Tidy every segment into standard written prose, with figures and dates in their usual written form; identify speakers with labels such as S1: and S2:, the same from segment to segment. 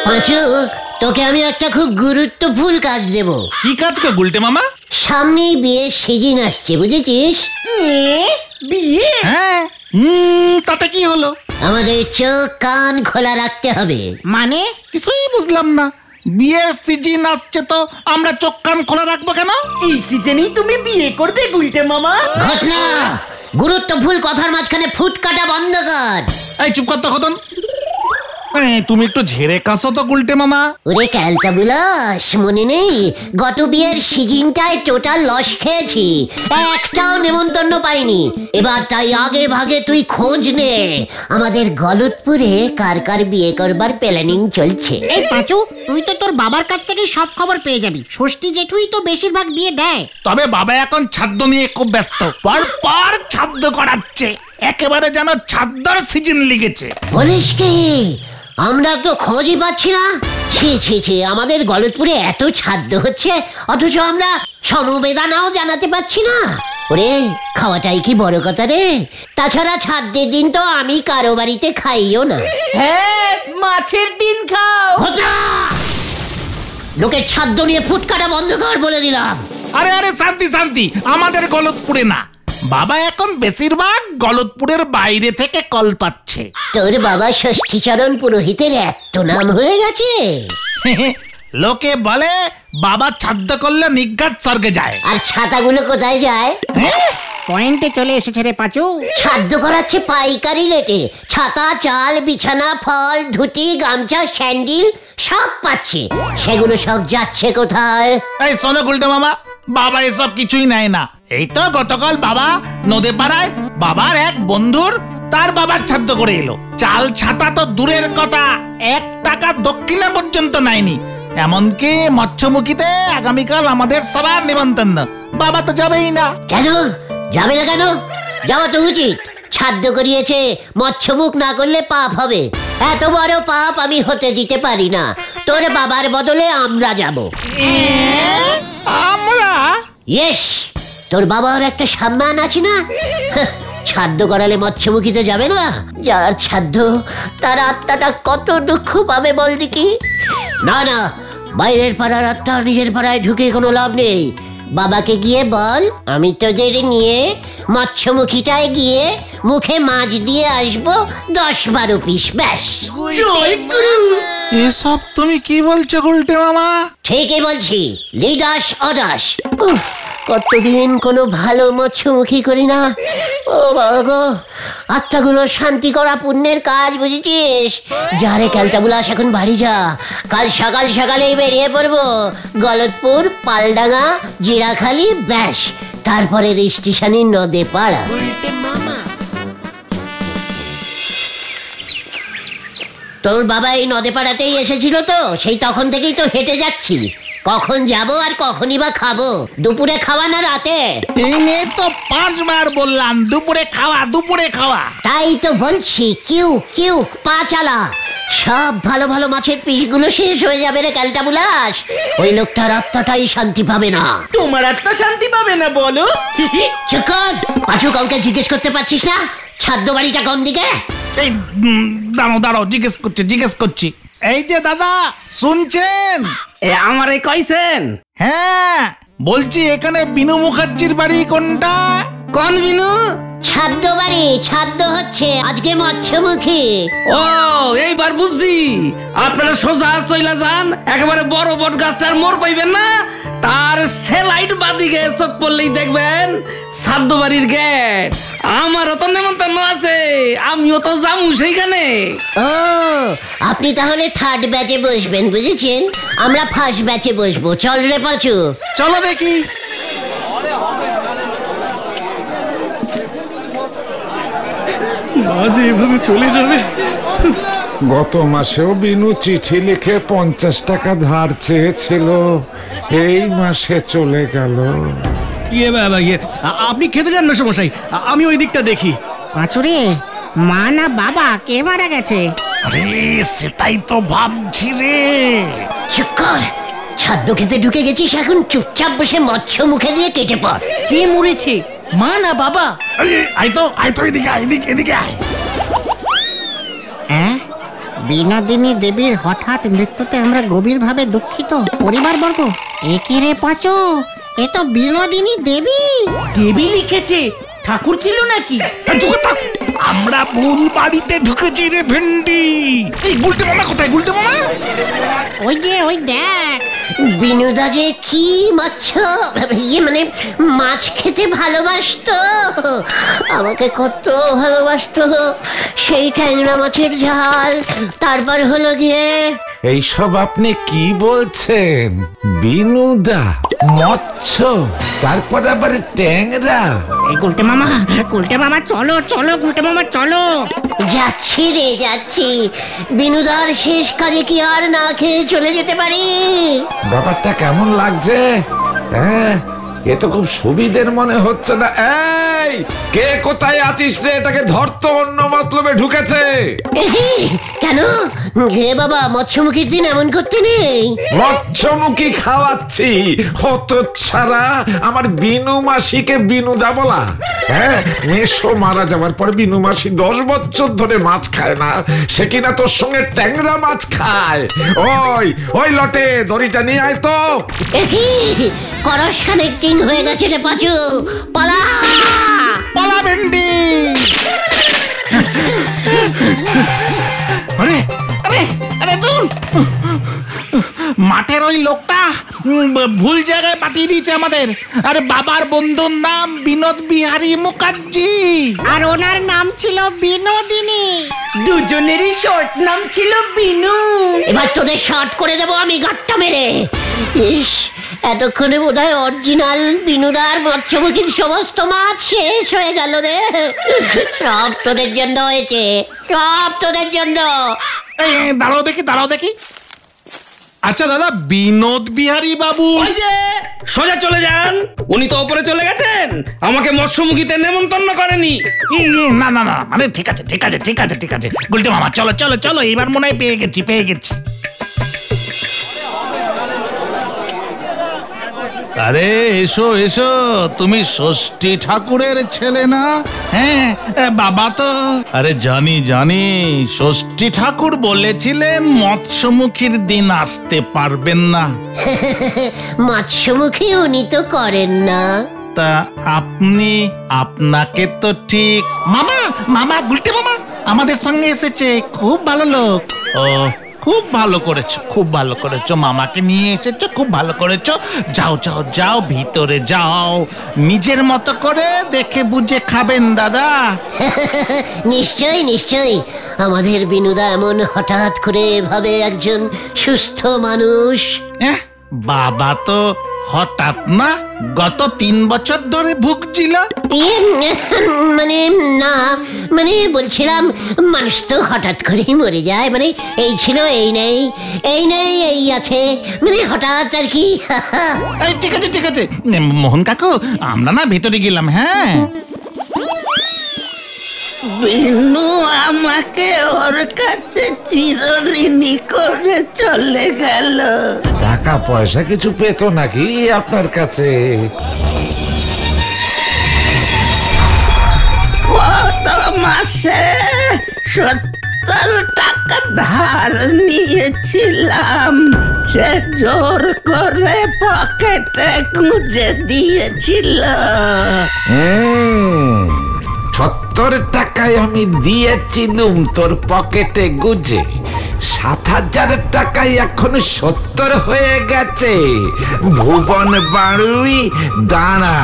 S1: পাঁচু, তোকে আমি একটা খুব গুরুত্বপূর্ণ কাজ দেব।
S2: কি কাজ গো গুলটে মামা?
S1: সামনেই বিয়ের সিজন আসছে, বুঝেছিস?
S3: বিয়ে?
S2: হ্যাঁ, তাতে কি হলো?
S1: আমাদের চোখ কান খোলা রাখতে হবে।
S3: মানে
S2: কিছুই বুঝলাম না। বিয়ের সিজন আসছে তো আমরা চোখ কান খোলা রাখবো কেন?
S3: এই সিজনেই তুমি বিয়ে করবে গুলটে মামা?
S1: ঘটনা, গুরুত্বপূর্ণ কথার মাঝখানে ফুট কাটা বন্ধ কর।
S2: এই চুপ কর তো খতন। তুমি একটু ঝেড়ে কাশো তো গুলটে মামা।
S1: ওরে ক্যালটা বুলাস, মনে নেই গত বিয়ের সিজনটায় টোটাল লস খেয়েছি, একটাও নেমন্তন্ন পাইনি। এবার তাই আগে ভাগে তুই খোঁজ নে আমাদের গলতপুরে কার কার বিয়ে করবার প্ল্যানিং চলছে।
S4: এই পাঁচু, তুই তো তোর বাবার কাছ থেকে সব খবর পেয়ে যাবি। ষষ্ঠী জেঠুই তো বেশিরভাগ বিয়ে দেয়।
S2: তবে বাবা এখন ছাদ্য নিয়ে খুব ব্যস্ত, পর ছাদ্য করাচ্ছে, একেবারে যেন ছাদ্যর সিজন লেগেছে।
S1: বলিস কি? আমরা তো খোঁজই পাচ্ছি না। ছি ছি ছি, আমাদের গলতপুরে এত ছাদ্য হচ্ছে অথচ আমরা সমবেদনাও জানাতে পারছি না। ওরে, খাওয়াটাই কি বড় কথা রে। তাছাড়া ছাদ্যের দিন তো আমি কারো বাড়িতে খাইও না।
S3: হ্যাঁ, মাছের ডিম খাও।
S1: লোকের ছাদ্য নিয়ে ফুটকাটা বন্ধ কর বলে দিলাম।
S2: আরে শান্তি শান্তি, আমাদের গলতপুরে না। বাবা এখন বেশিরভাগ গলতপুরের বাইরে থেকে কল পাচ্ছে।
S1: তোর বাবা ষষ্ঠীচরণ পুরোহিতের এত নাম হয়ে গেছে।
S2: লোকে বলে বাবা ছাদ্য করলে নিজ্ঞাত স্বর্গে যায়।
S1: আর ছাতাগুলো কোথায় যায়?
S4: পয়েন্টে চলে এসেছে রে পাঁচু।
S1: ছাদ্য করাচ্ছে পাইকারি রেটে। ছাতা, চাল, বিছানা, ফল, ধুতি, গামছা, স্যান্ডেল সব পাচ্ছে। সেগুলো সব যাচ্ছে কোথায়?
S2: এই শোনো গুলটে মামা, বাবা এসব কিছুই নেয় না। এই তো গতকাল বাবা নদে পাড়ায় বাবার এক বন্ধুর তার বাবার ছাদ্য করে এলো। চাল ছাতা তো দূরের কথা, 1 টাকা দক্ষিণা পর্যন্ত নেয়নি। এমনকি মৎস্যমুখীতে আগামীকাল আমাদের সবার নিমন্ত্রণ। বাবা তো যাবেই না।
S1: কেন যাবে না? কেন যাওয়া তো উচিত। ছাদ্য করিয়েছে, মৎস্যমুখ না করলে পাপ হবে। এত বড় পাপ আমি হতে দিতে পারি না। তোর বাবার বদলে আমরা যাব।
S2: আমরা?
S1: ইয়েস, তোর বাবার একটা সম্মান আছে না। ছাদ্য করালে মৎস্যমুখীতে যাবে না? যার ছাদ্য তার আত্মাটা কত দুঃখ পাবে বল দেখি। না না, বাইরের পাড়ার আত্মা নিজের পাড়ায় ঢুকে কোনো লাভ নেই। বাবাকে গিয়ে বল আমি তোদের নিয়ে মৎস্যমুখীটায় গিয়ে মুখে মাছ দিয়ে আসবো 10-12 পিস, ব্যাস।
S2: এসব তুমি কি বলছো গুলটে মামা?
S1: ঠিকই বলছি, লিডাস অদাস। কতদিন কোনো ভালো মৎস্যমুখী করি না। ও বাবা গো, আত্মাগুলো শান্তি করা পুণ্যের কাজ, বুঝেছিস? যারে ক্যালটা বুলাস, এখন বাড়ি যা। কাল সকাল সকালেই বেরিয়ে পড়বো গলতপুর, পালডাঙ্গা, জিরাখালি, ব্যাস। তারপরে স্টেশনে নদে পাড়া। তোর বাবা এই নদে পাড়াতেই এসেছিল তো, সেই তখন থেকেই তো হেঁটে যাচ্ছি। কখন যাব আর কখনই বা খাবো? দুপুরে খাওয়া না রাতে?
S2: এই নিয়ে তো 5 বার বললাম দুপুরে খাওয়া, দুপুরে খাওয়া।
S1: তাই তো বলছি, কিউ কিউ পা চালা। সব ভালো ভালো মাছের পিসগুলো শেষ হয়ে যাবে রে ক্যালটা বুলাস। ওই লোকটার আত্মাটাই শান্তি পাবে না।
S3: তোমার আত্মা শান্তি পাবে না বলো?
S1: চুপ কর পাঁচু, কাউকে জিজ্ঞেস করতে পারছিস না ছাদ্য বাড়িটা কোন দিকে?
S2: এই দাঁড়াও, জিজ্ঞেস করছি। এই যে দাদা, শুনছেন?
S3: আমারে কইছেন?
S2: হ্যাঁ, বলছি এখানে বিনু মুখার্জির বাড়ি কোনটা?
S3: কোন বিনু?
S1: ছাদ্য বাড়ি। ছাদ্য হচ্ছে আজকে মৎস্যমুখী।
S5: ও, এইবার বুঝছি। আপনারা সোজা চইলা যান, একেবারে বড় বট গাছটার মোড় পাইবেন না, তার সেলাইট বাদিকে চোখ পড়লেই দেখবেন ছাদ্য বাড়ির গেট। আমারও তো নেমন্তন্ন আছে, আমিও তো যাবো সেইখানে।
S1: ও, আপনি তাহলে 3rd ব্যাচে বসবেন, বুঝেছেন? আমরা 1st ব্যাচে বসবো। চল রে পাঁচু,
S2: চলো দেখি।
S6: মা যে এভাবে চলে যাবে।
S7: গত মাসেও বিনু চিঠি লিখে 50 টাকা ধার চেয়েছিল, এই মাসে চলে গেল।
S6: আপনি খেতে যান না সমস্যাই, আমি ওই দিকটা দেখি।
S4: পাঁচুরে, মা না বাবা কে মারা গেছে?
S2: আরে সেটাই তো ভাবছি রে।
S1: চুপ কর। ছাদ্য খেতে ঢুকে গেছিস, এখন চুপচাপ বসে মৎস্য মুখে দিয়ে কেটে পড়।
S3: কে মরেছে, মা না বাবা?
S2: আয় তো এদিকে আয়।
S4: বিনোদিনী দেবীর হঠাৎ মৃত্যুতে আমরা গভীরভাবে দুঃখিত পরিবারবর্গ। একে রে পাচো, এ তো বিনোদিনী দেবী।
S3: দেবী লিখেছে, ঠাকুর ছিল নাকি?
S2: আমরা ভুল বাড়িতে ঢুকেছি রে ভেন্ডি। এই গুলটে মামা কোথায়? গুলটে মামা
S4: ওই দেখ,
S1: বিনুদা যে কি মানে মাছ খেতে ভালোবাসতো, আমাকে কত ভালোবাসতো। সেই ট্যাংরা মাছের ঝাল, তারপর হলো গিয়ে
S7: এইসব আপনি কি বলছেন? বিনুদা, মৎস্য, তারপর আবার ট্যাংরা।
S4: এই গুলটে মামা চলো চলো, গুলটে মামা চলো।
S1: যাচ্ছি রে যাচ্ছি, বিনুদার শেষ কাজে কি আর না খেয়ে চলে যেতে পারি?
S7: ব্যাপারটা কেমন লাগছে? হ্যাঁ, এ তো খুব সুবিধের মনে হচ্ছে না। এই, কে কোথায় আছিস রে? এটাকে ধরতো, অন্য মতলবে ঢুকেছে।
S1: কেন হে বাবা, মৎস্যমুখীর দিন এমন করতে নেই।
S7: মৎস্যমুখী খাওয়াচ্ছি, হত ছাড়া আমার বিনু মাসিকে বিনুদা বলা? হ্যাঁ, মেশো মারা যাওয়ার পর বিনু মাসি 10 বছর ধরে মাছ খায় না, সে কিনা তোর সঙ্গে ট্যাংরা মাছ খায়। ওই লটে দড়িটা নিয়ে আয় তো।
S1: করস কানেক্টিং হয়ে গেছে রে পাচু, পালা
S2: পালা ভেন্ডি। আরে আরে আরে তুই মাঠের ওই লোকটা ভুল জায়গায় পাঠিয়ে দিয়েছে আমাদের। আরে বাবার বন্ধুর নাম বিনোদ বিহারী মুখার্জি,
S4: আর ওনার নাম ছিল বিনোদিনী।
S3: দুজনেরই শর্ট নাম ছিল বিনু।
S1: এবার তোদের শর্ট করে দেবো আমি গাট্টা মেরে। ইস, এতক্ষণে বোধহয় অরিজিনাল বিনুদার মৎস্যমুখীর সমস্ত মাছ শেষ হয়ে গেল রে। সব তোদের জন্য হয়েছে, সব তোদের জন্য।
S2: দাঁড়াও দেখি। আচ্ছা দাদা, বিনোদ বিহারী বাবু
S5: ওই যে সোজা চলে যান, উনি তো ওপরে চলে গেছেন, আমাকে মৎস্যমুখীতে নেমন্তন্ন করেনি।
S2: না মানে ঠিক আছে। গুলটে মামা চলো, এবার মনে হয় পেয়ে গেছি। আরে এসো, তুমি ষষ্ঠী ঠাকুরের ছেলে না? হ্যাঁ বাবা তো। আরে জানি, ষষ্ঠী ঠাকুর বলেছিলেন মৎস্যমুখীর দিন আসতে পারবেন না।
S1: মৎস্যমুখী উনি তো করেন না।
S2: তা আপনাকে তো ঠিক। মামা গুলটে মামা আমাদের সঙ্গে এসেছে, খুব ভালো লোক। ও, খুব ভালো করেছো, মামাকে নিয়ে এসেছো, খুব ভালো করেছো। যাও ভিতরে যাও, নিজের মতো করে দেখে বুঝে খাবেন দাদা।
S1: নিশ্চয়ই, আমাদের বিনুদা এমন হঠাৎ করে এভাবে একজন সুস্থ মানুষ।
S2: বাবা তো হঠাৎ না, গত 3 বছর ধরে ভুগছিল।
S1: মানে বলছিলাম, মানুষ তো হঠাৎ করেই মরে যায়, মানে এই ছিল এই নেই, এই আছে, মানে হঠাৎ আর কি।
S2: ঠিক আছে মোহন কাকু, আমরা না ভেতরে গেলাম। হ্যাঁ,
S3: বিনু আমাকে ওর কাছে চিরঋণী করে চলে গেল।
S7: টাকা পয়সা কিছু পেত নাকি আপনার কাছে?
S3: কত মাসে 70 টাকা ধার নিয়েছিলাম, সে জোর করে পকেটে গুঁজে দিয়েছিল।
S7: 70 টাকায় আমি দিয়েছিলুম তোর পকেটে গুজে, 7000 টাকায় এখন 70 হয়ে গেছে। ভুবন বাড়ুই, দাঁড়া।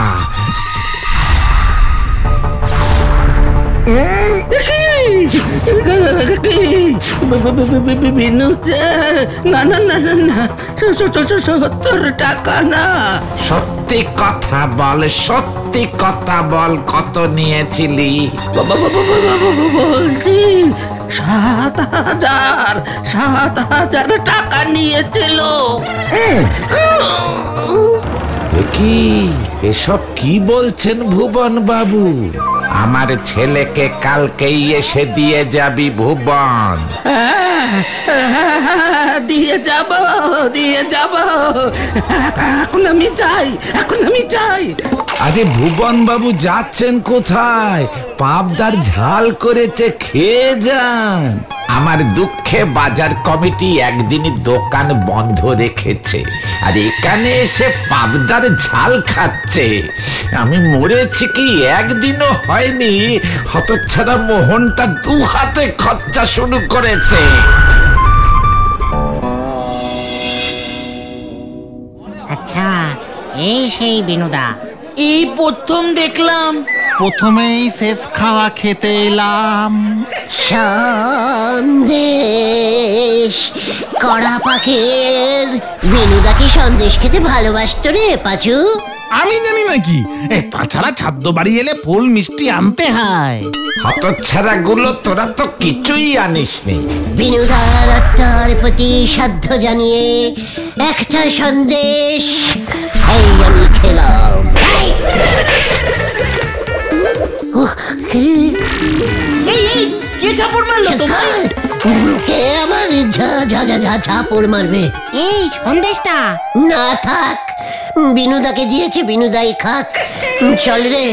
S3: বিনু, না 70 টাকা না।
S7: সত্যি কথা বল, কত নিয়েছিলি?
S3: বলছি 7,000 টাকা নিয়েছিল।
S7: কি এসব কি বলছেন ভুবন বাবু? আমার ছেলেকে কালকেই এসে দিয়ে যাবি ভুবন।
S3: দিয়ে যাব এখন আমি যাই
S7: আরে ভুবন বাবু যাচ্ছেন কোথায়? পাবদার ঝাল করেছে, খেয়ে যান। আমার দুঃখে বাজার কমিটি একদিনই দোকান বন্ধ রেখেছে, আর এখানে এসে পাবদার ঝাল খাচ্ছে। আমি মরেছি কি একদিনও হয়নি, হতচ্ছাড়া মোহনটা দু হাতে খরচা শুরু করেছে।
S4: আচ্ছা, এই সেই বিনুদা।
S3: এই প্রথম দেখলাম।
S2: প্রথমেই শেষ খাওয়া খেতে এলাম।
S1: সন্দেশ কড়া পাকের। বিনুদা কি সন্দেশ খেতে ভালোবাসতো রে পাচু?
S2: আমি জানি নাকি? তাছাড়া ছাদ্য বাড়ি এলে ফুল মিষ্টি আনতে হয়।
S7: হতচ্ছাড়া গুলো, তোরা তো কিছুই আনিসনি।
S1: বিনুদার আত্মার প্রতি শ্রাদ্ধ জানিয়ে একটা সন্দেশ এই আমি খেলাম।
S3: কে চাপড় মারলো তোমার?
S1: কে আবার ঝাপড় মারবে?
S4: এই সন্দেশটা
S1: না থাক, বিনুদাকে দিয়েছে, বিনুদাই খাক। চল রে,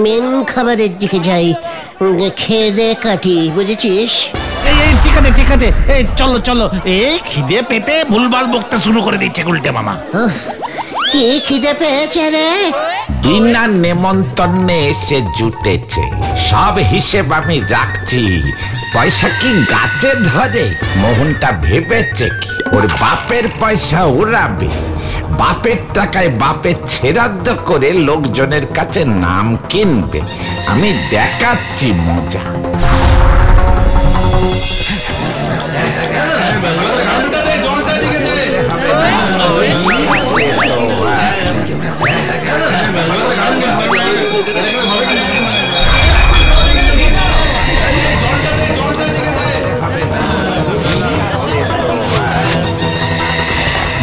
S1: মেন খাবারের দিকে যাই, খেয়ে দে কাটি, বুঝেছিস?
S2: এই ঠিক আছে, এই চলো। এই খিদে পেটে ভুলভাল বকতে শুরু করে দিচ্ছে গুলটে মামা।
S1: কি খিদে পেয়েছে রে?
S7: বিনা নেমন্তন্নে এসে জুটেছে, সব হিসেব আমি রাখছি। পয়সা কি গাছে ধরে? মোহনটা ভেবেছে কি ওর বাপের পয়সা উড়াবে? বাপের টাকায় বাপের ছেড়াদ্দ করে লোকজনের কাছে নাম কিনবে। আমি দেখাচ্ছি মজা।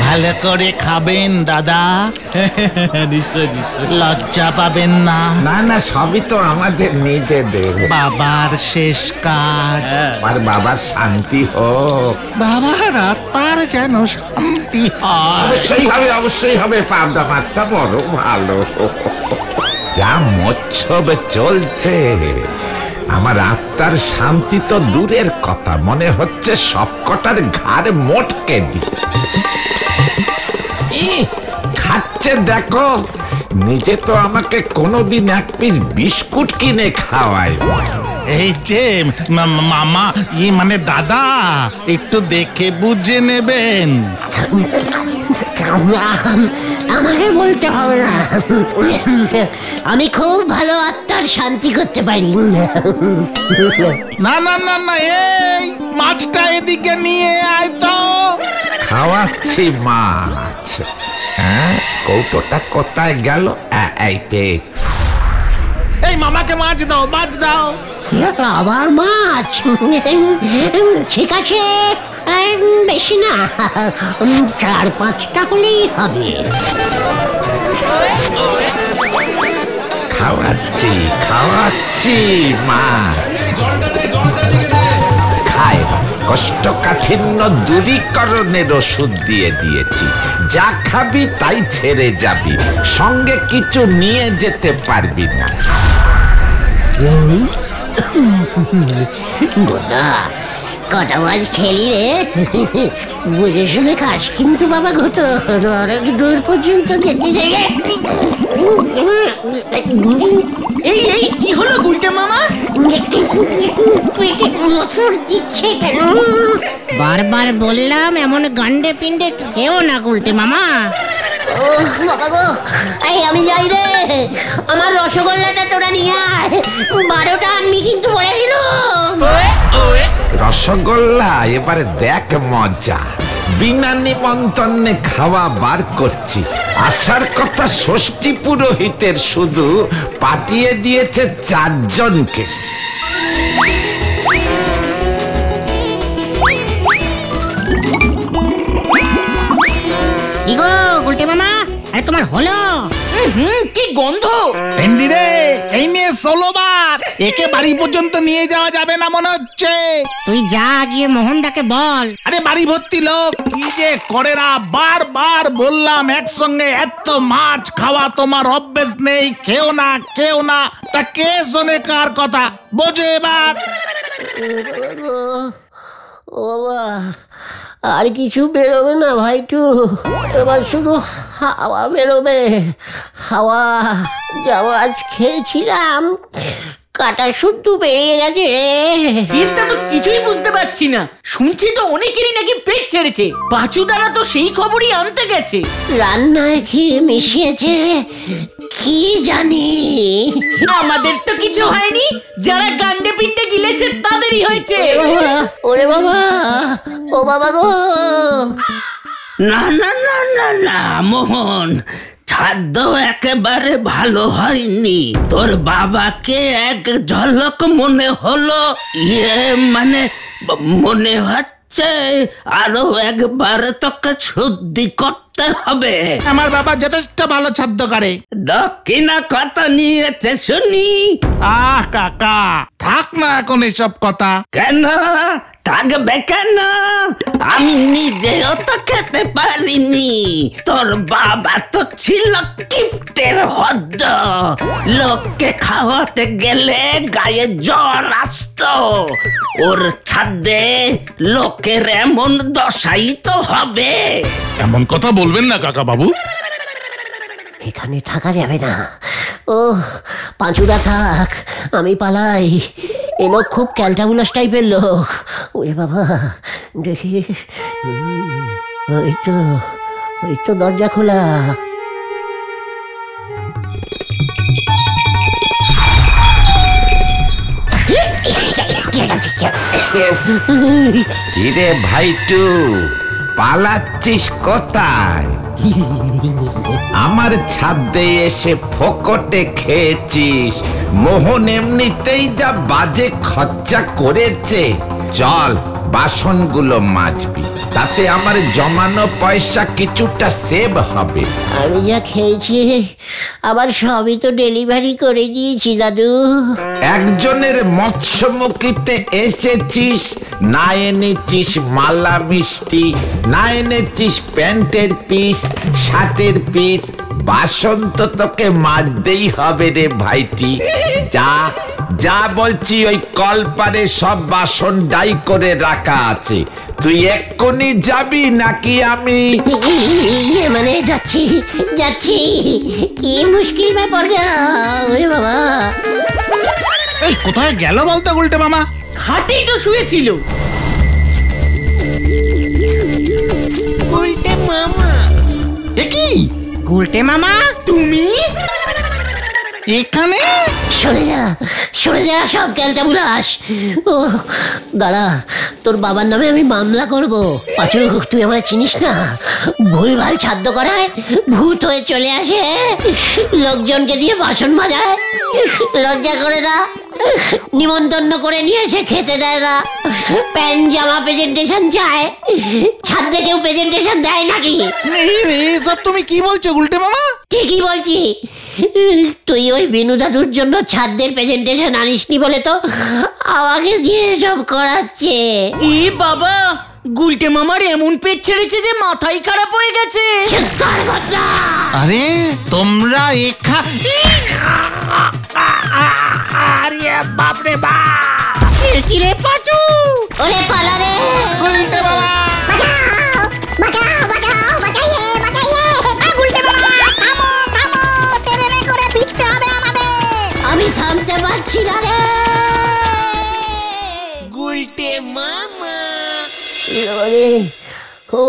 S2: ভালো করে খাবেন দাদা, লজ্জা পাবেন না।
S7: না, সবই তো আমাদের নিজেদের।
S2: বাবার শেষ কাজ,
S7: আর বাবার শান্তি হোক।
S2: বাবার আত্মার যেন শান্তি হয়।
S7: অবশ্যই হবে। পাবদা মাছটা বড় ভালো। যা মৎসব চলছে, আমার আত্মার শান্তি তো দূরের কথা, মনে হচ্ছে সবকটার ঘাড় মোটকে দি। খাচ্ছে দেখো, নিজে তো আমাকে কোনোদিন এক পিস বিস্কুট কিনে খাওয়ায়।
S2: এই যে মামা, মানে দাদা, একটু দেখে বুঝে নেবেন।
S1: আমাকে বলতে হবে না, আমি খুব ভালো আত্মার শান্তি করতে পারি।
S2: না, এই মাছটা এদিকে নিয়ে আয় তো।
S7: খাওয়াচ্ছি মাছ। হ্যাঁ, কৌটোটা কোথায় গেল? এই পেট।
S2: এই মামাকে মাছ দাও।
S1: আবার মাছ? ঠিক আছে, বেশি না, 4-5টা হলেই হবে।
S7: খাওয়াচ্ছি মাছ। খায়, কোষ্ঠকাঠিন্য দূরীকরণের ওষুধ দিয়ে দিয়েছি। যা খাবি তাই ছেড়ে যাবি, সঙ্গে কিছু নিয়ে যেতে পারবি না।
S1: কটা মাছ খেলি রে? বুঝে শুনে খাস কিন্তু বাবা, ঘটো অনেক দূর পর্যন্ত যেতে যাই।
S3: এই কি হলো গুলটে মামা?
S1: পেটে মোচড় দিচ্ছে কেন?
S4: বারবার বললাম এমন গান্ডে পিণ্ডে খেও না গুলটে মামা।
S1: ও বাবা গো, আমি যাই রে, আমার রসগোল্লাটা তোরা নিয়ে আয়। 12টা আনবি কিন্তু বলে দিল।
S7: রসগোল্লা, এবারে দেখ মজা। বিনা নিমন্ত্রণে খাওয়া বার করছি। আসার কথা ষষ্ঠী পুরোহিতের, শুধু পাঠিয়ে দিয়েছে 4 জনকে।
S4: কি গো গুলটে মামা, আরে তোমার হলো?
S3: কি গন্ধ!
S2: ভেন্ডি রে, এই নিয়ে 16 বার। একে বাড়ি পর্যন্ত নিয়ে যাওয়া যাবে না মনে হচ্ছে।
S4: তুই যা গিয়ে মোহনদাকে বল।
S2: আরে বাড়ি ভর্তি লোক, কি যে করে না। বারবার বললাম একসঙ্গে এত মাছ খাওয়া তোমার অভ্যেস নেই, কেউ না। তা কে শোনে কার কথা? বোঝো এবার।
S1: ও বাবা, আর কিছু বেরোবে না ভাইটু, এবার শুধু হাওয়া বেরোবে। হাওয়া যা মাছ খেয়েছিলাম, কাটা শুদ্ধ বেরিয়ে গেছে রে।
S3: কেসটা তো কিছুই বুঝতে পারছি না। শুনছি তো অনেকেরই নাকি পেট ছেড়েছে। পাঁচু দ্বারা তো সেই খবরই আনতে গেছে।
S1: রান্নায় কি মিশিয়েছে কি জানি।
S3: আমাদের তো কিছু হয়নি, যারা গান্ডে পিন্ডে গিলেছে তাদেরই হয়েছে।
S1: ওরে বাবা, ও বাবা গো।
S5: না না না না না মোহন, খাদ্য একেবারে ভালো হয়নি। তোর বাবাকে এক ঝলক মনে হলো, মানে মনে হচ্ছে আরো একবার তোকে শুদ্ধি করতে হবে।
S2: আমার বাবা যথেষ্ট ভালো ছাদ্য করে।
S5: দক্ষিণা কত নিয়েছে শুনি?
S2: কাকা থাক না এখন এসব কথা।
S5: কেন থাকবে কেন? আমি নিজেও তো খেতে পারিনি। তোর বাবা তো ছিল কিপ্টের হদ্দ। লোককে খাওয়াতে গেলে গায়ে জ্বর আসতো। ওর ছাদে লোকের এমন দশাই তো হবে।
S8: এমন কথা বলবেন না কাকা বাবু।
S1: এখানে থাকা যাবে না। ও পাঁচুরা থাক, আমি পালাই। এ লোক খুব ক্যালটাবুলাস টাইপের লোক। ওরে বাবা, দেখি। ওই তো দরজা খোলা।
S7: কিরে ভাইটু, পালাচ্ছিস কোথায়? আমার ছাদে এসে ফোকটে খেয়েছিস। মোহন এমনিতেই যা বাজে খরচা করেছে। চল বাসনগুলো মাজবি, তাতে আমার জমানো পয়সা কিছুটা সেভ হবে।
S1: আমি যা খেয়েছি আবার সবই তো ডেলিভারি করে দিয়েছি দাদু।
S7: একজনের মৎস্যমুখীতে এসেছিস, না এনেছিস মালা মিষ্টি, না এনেছিস প্যান্টের পিস, শার্টের পিস। বাসন তো তোকে মাজতেই হবে রে ভাইটি। যা বলছি, ওই কলপারে সব বাসন ডাই করে রাখা আছে। তুই এক্ষুনি যাবি নাকি আমি?
S1: মানে যাচ্ছি। কি মুশকিল ব্যাপার গা। ওরে বাবা,
S2: এই কোথায় গেল বলতো গুলটে মামা?
S3: খাটেই তো শুয়েছিল।
S4: গুলটে মামা।
S2: এ কি?
S4: গুলটে মামা
S3: তুমি
S2: এখানে?
S1: সরে যা সব ক্যালটাবুলাস। ও দাঁড়া, তোর বাবার নামে আমি মামলা করব। পাঁচু, তুই আমায় চিনিস না? ভুলভাল ছাদ্য করায় ভূত হয়ে চলে আসে, লোকজনকে দিয়ে বাসন মাজায়। লজ্জা করে না? নিমন্ত্রণ করে নিয়ে এসে খেতে দেয় না। প্যান্ট জামা প্রেজেন্টেশন চায়। ছাদে কেউ প্রেজেন্টেশন দেয় নাকি?
S2: এসব তুমি কি বলছো গুলটে মামা?
S1: ঠিকই বলছি। তুই ওই বিনু দাদুর জন্য ছাদের প্রেজেন্টেশন আনিসনি বলে তো আমাকে দিয়ে সব করাচ্ছে।
S3: এ বাবা, গুলটে মামার এমন পেট ছেড়েছে যে মাথাই খারাপ হয়ে গেছে।
S2: আরে তোমরা আরে বাপরে বাপ!
S4: কি রে পাঁচু?
S1: ওরে পালা রে
S2: গুলটে মামা!
S1: আমি থামতে পারছি না রে।
S4: গুলটে মামা।
S1: ও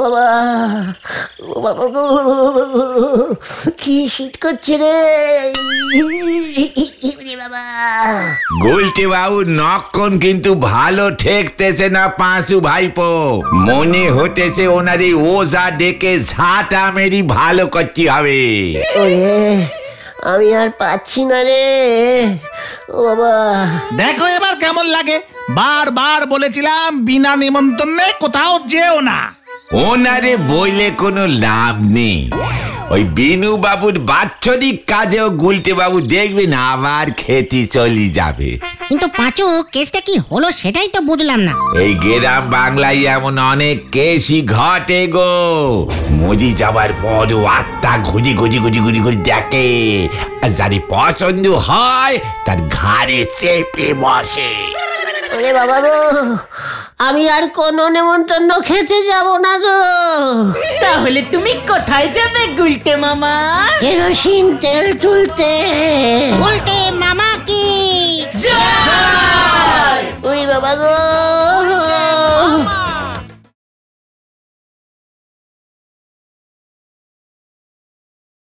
S1: বাবা, গো, কি শীত করছে রে বাবা।
S7: গুলটে বাবু নক্ষণ কিন্তু ভালো ঠেকতেছে না পাঁচু ভাইপো। মনে হতেছে ওনার এই ওজা ডেকে ঝাঁটা মেরি ভালো করতে হবে।
S1: ওরে, আমি আর পাচ্ছি না রে। ও বাবা,
S2: দেখো এবার কেমন লাগে। বারবার বলেছিলাম বিনা নিমন্ত্রণে কোথাও যেও না।
S7: ওনারে বইলে কোনো লাভ নেই।
S9: ওই বিনু বাবুর বাৎসরিক কাজেও গুলটে বাবু দেখবেন আবার খেতে চলে যাবে।
S4: কিন্তু পাঁচু কেসটা কি হলো সেটাই তো বুঝলাম না।
S9: এই গ্রাম বাংলায় এমন অনেক কেসই ঘটে গো। মোদি যাবার পরও আত্মা ঘুরি ঘুরি ঘুরি ঘুরি ঘুরি দেখে, আর যারে পছন্দ হয় তার ঘাড়ে চেপে বসে।
S1: ওরে বাবা গো, আমি আর কোনো নেমন্তন্ন খেতে যাব না গো।
S3: তাহলে তুমি কোথায় যাবে গুলটে মামা?
S1: কেরোসিন তেল তুলতে।
S4: বলতে মামা কি
S1: ওরে বাবা গো,